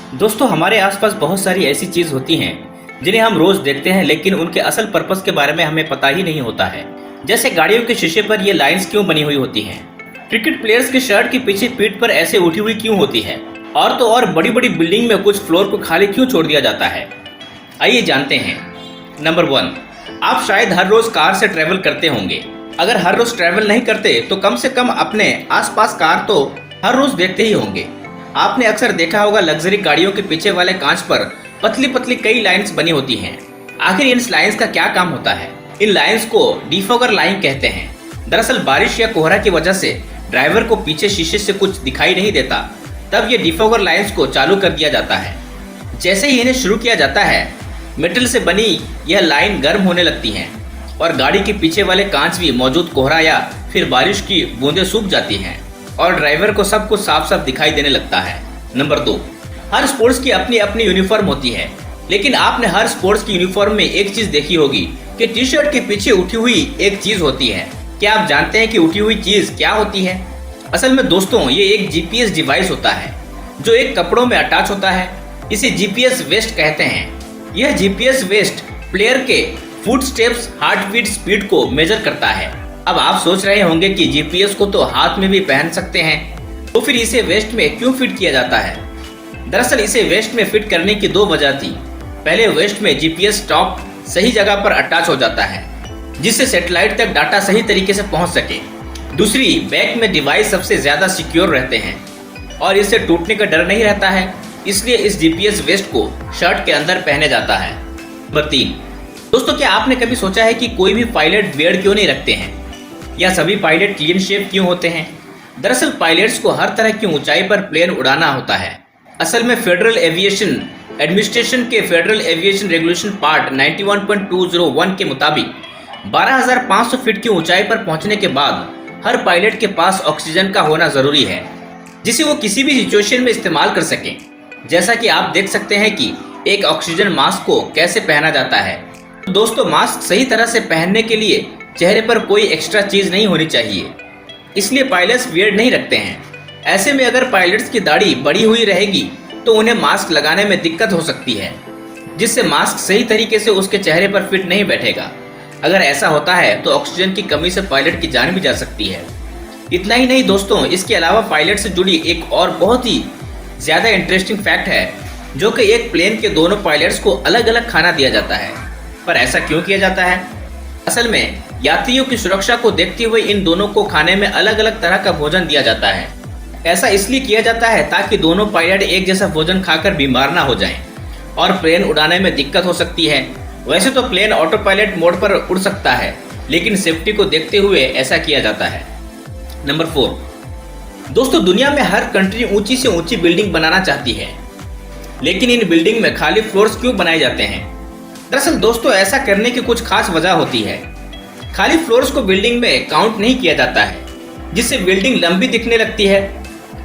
दोस्तों, हमारे आसपास बहुत सारी ऐसी चीज होती हैं जिन्हें हम रोज देखते हैं, लेकिन उनके असल पर्पस के बारे में हमें पता ही नहीं होता है। जैसे गाड़ियों के शीशे पर ये लाइंस क्यों बनी हुई होती हैं? क्रिकेट प्लेयर्स की शर्ट के पीछे पीठ पर ऐसे उठी हुई क्यों होती है? और तो और बड़ी बड़ी बिल्डिंग में कुछ फ्लोर को खाली क्यों छोड़ दिया जाता है? आइए जानते हैं। नंबर 1, आप शायद हर रोज कार से ट्रेवल करते होंगे। अगर हर रोज ट्रेवल नहीं करते तो कम से कम अपने आसपास कार तो हर रोज देखते ही होंगे। आपने अक्सर देखा होगा लग्जरी गाड़ियों के पीछे वाले कांच पर पतली पतली कई लाइंस बनी होती हैं। आखिर इन लाइंस का क्या काम होता है? इन लाइंस को डिफॉगर लाइन कहते हैं। दरअसल बारिश या कोहरा की वजह से ड्राइवर को पीछे शीशे से कुछ दिखाई नहीं देता, तब ये डिफॉगर लाइंस को चालू कर दिया जाता है। जैसे ही इन्हें शुरू किया जाता है, मेटल से बनी यह लाइन गर्म होने लगती हैं और गाड़ी के पीछे वाले कांच भी मौजूद कोहरा या फिर बारिश की बूंदें सूख जाती हैं और ड्राइवर को सब कुछ साफ साफ दिखाई देने लगता है। नंबर 2, हर स्पोर्ट्स की अपनी अपनी यूनिफॉर्म होती है, लेकिन आपने हर स्पोर्ट्स की यूनिफॉर्म में एक चीज देखी होगी कि टी शर्ट के पीछे उठी हुई एक चीज होती है। क्या आप जानते हैं कि उठी हुई चीज क्या होती है? असल में दोस्तों, ये एक जीपीएस डिवाइस होता है जो एक कपड़ों में अटैच होता है। इसे जीपीएस वेस्ट कहते हैं। यह जीपीएस वेस्ट प्लेयर के footsteps, heartbeat speed को मेजर करता है। अब आप सोच रहे होंगे कि जीपीएस को तो हाथ में भी पहन सकते हैं, तो फिर इसे वेस्ट में क्यों फिट किया जाता है? दरअसल इसे वेस्ट में फिट करने की 2 वजह थी। पहले, वेस्ट में जीपीएस टॉप सही जगह पर अटैच हो जाता है जिससे सैटेलाइट तक डाटा सही तरीके से पहुंच सके। दूसरी, बैक में डिवाइस सबसे ज्यादा सिक्योर रहते हैं और इससे टूटने का डर नहीं रहता है, इसलिए इस जीपीएस वेस्ट को शर्ट के अंदर पहने जाता है। नंबर 3, दोस्तों, क्या आपने कभी सोचा है कि कोई भी पायलट बियर्ड क्यों नहीं रखते हैं या सभी पायलट क्लीन शेव क्यों होते हैं? दरअसल पायलट्स को हर तरह की ऊंचाई पर प्लेन उड़ाना होता है। असल में फेडरल एविएशन एडमिनिस्ट्रेशन के फेडरल एविएशन रेगुलेशन पार्ट 91.201 के मुताबिक 12,500 फीट की ऊंचाई पर पहुंचने के बाद हर पायलट के पास ऑक्सीजन का होना जरूरी है, जिसे वो किसी भी सिचुएशन में इस्तेमाल कर सकें। जैसा कि आप देख सकते हैं कि एक ऑक्सीजन मास्क को कैसे पहना जाता है। दोस्तों, मास्क सही तरह से पहनने के लिए चेहरे पर कोई एक्स्ट्रा चीज नहीं होनी चाहिए, इसलिए पायलट्स बियर्ड नहीं रखते हैं। ऐसे में अगर पायलट्स की दाढ़ी बड़ी हुई रहेगी तो उन्हें मास्क लगाने में दिक्कत हो सकती है, जिससे मास्क सही तरीके से उसके चेहरे पर फिट नहीं बैठेगा। अगर ऐसा होता है तो ऑक्सीजन की कमी से पायलट की जान भी जा सकती है। इतना ही नहीं दोस्तों, इसके अलावा पायलट से जुड़ी एक और बहुत ही ज्यादा इंटरेस्टिंग फैक्ट है, जो कि एक प्लेन के दोनों पायलट्स को अलग अलग खाना दिया जाता है। पर ऐसा क्यों किया जाता है? असल में यात्रियों की सुरक्षा को देखते हुए इन दोनों को खाने में अलग अलग तरह का भोजन दिया जाता है। ऐसा इसलिए किया जाता है ताकि दोनों पायलट एक जैसा भोजन खाकर बीमार ना हो जाएं और प्लेन उड़ाने में दिक्कत हो सकती है। वैसे तो प्लेन ऑटो पायलट मोड पर उड़ सकता है, लेकिन सेफ्टी को देखते हुए ऐसा किया जाता है। नंबर 4, दोस्तों, दुनिया में हर कंट्री ऊंची से ऊंची बिल्डिंग बनाना चाहती है, लेकिन इन बिल्डिंग में खाली फ्लोर्स क्यों बनाए जाते हैं? दरअसल दोस्तों, ऐसा करने की कुछ खास वजह होती है। खाली फ्लोर्स को बिल्डिंग में काउंट नहीं किया जाता है, जिससे बिल्डिंग लंबी दिखने लगती है।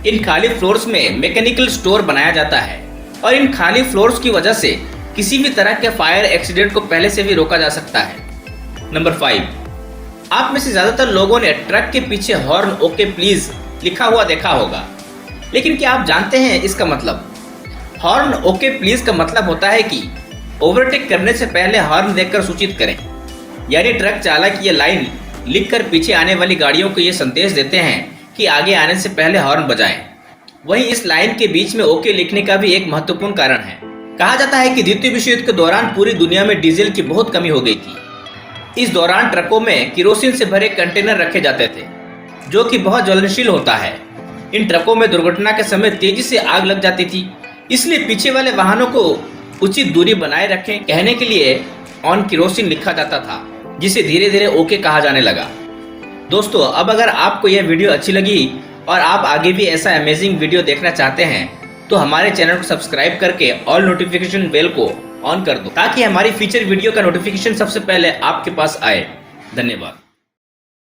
इन खाली फ्लोर्स में मैकेनिकल स्टोर बनाया जाता है और इन खाली फ्लोर्स की वजह से किसी भी तरह के फायर एक्सीडेंट को पहले से भी रोका जा सकता है। नंबर 5, आप में से ज्यादातर लोगों ने ट्रक के पीछे हॉर्न ओके प्लीज लिखा हुआ देखा होगा, लेकिन क्या आप जानते हैं इसका मतलब? हॉर्न ओके प्लीज का मतलब होता है कि ओवरटेक करने से पहले हॉर्न देकर सूचित करें। यानी ट्रक चालक ये लाइन लिखकर पीछे आने वाली गाड़ियों को ये संदेश देते हैं कि आगे आने से पहले हॉर्न बजाएं। वहीं इस लाइन के बीच में ओके लिखने का भी एक महत्वपूर्ण कारण है। कहा जाता है कि द्वितीय विश्व युद्ध के दौरान पूरी दुनिया में डीजल की बहुत कमी हो गई थी। इस दौरान ट्रकों में केरोसिन से भरे कंटेनर रखे जाते थे, जो कि बहुत ज्वलनशील होता है। इन ट्रकों में दुर्घटना के समय तेजी से आग लग जाती थी, इसलिए पीछे वाले वाहनों को उचित दूरी बनाए रखें कहने के लिए ऑन केरोसिन लिखा जाता था, जिसे धीरे धीरे ओके कहा जाने लगा। दोस्तों, अब अगर आपको यह वीडियो अच्छी लगी और आप आगे भी ऐसा अमेजिंग वीडियो देखना चाहते हैं तो हमारे चैनल को सब्सक्राइब करके ऑल नोटिफिकेशन बेल को ऑन कर दो, ताकि हमारी फीचर वीडियो का नोटिफिकेशन सबसे पहले आपके पास आए। धन्यवाद।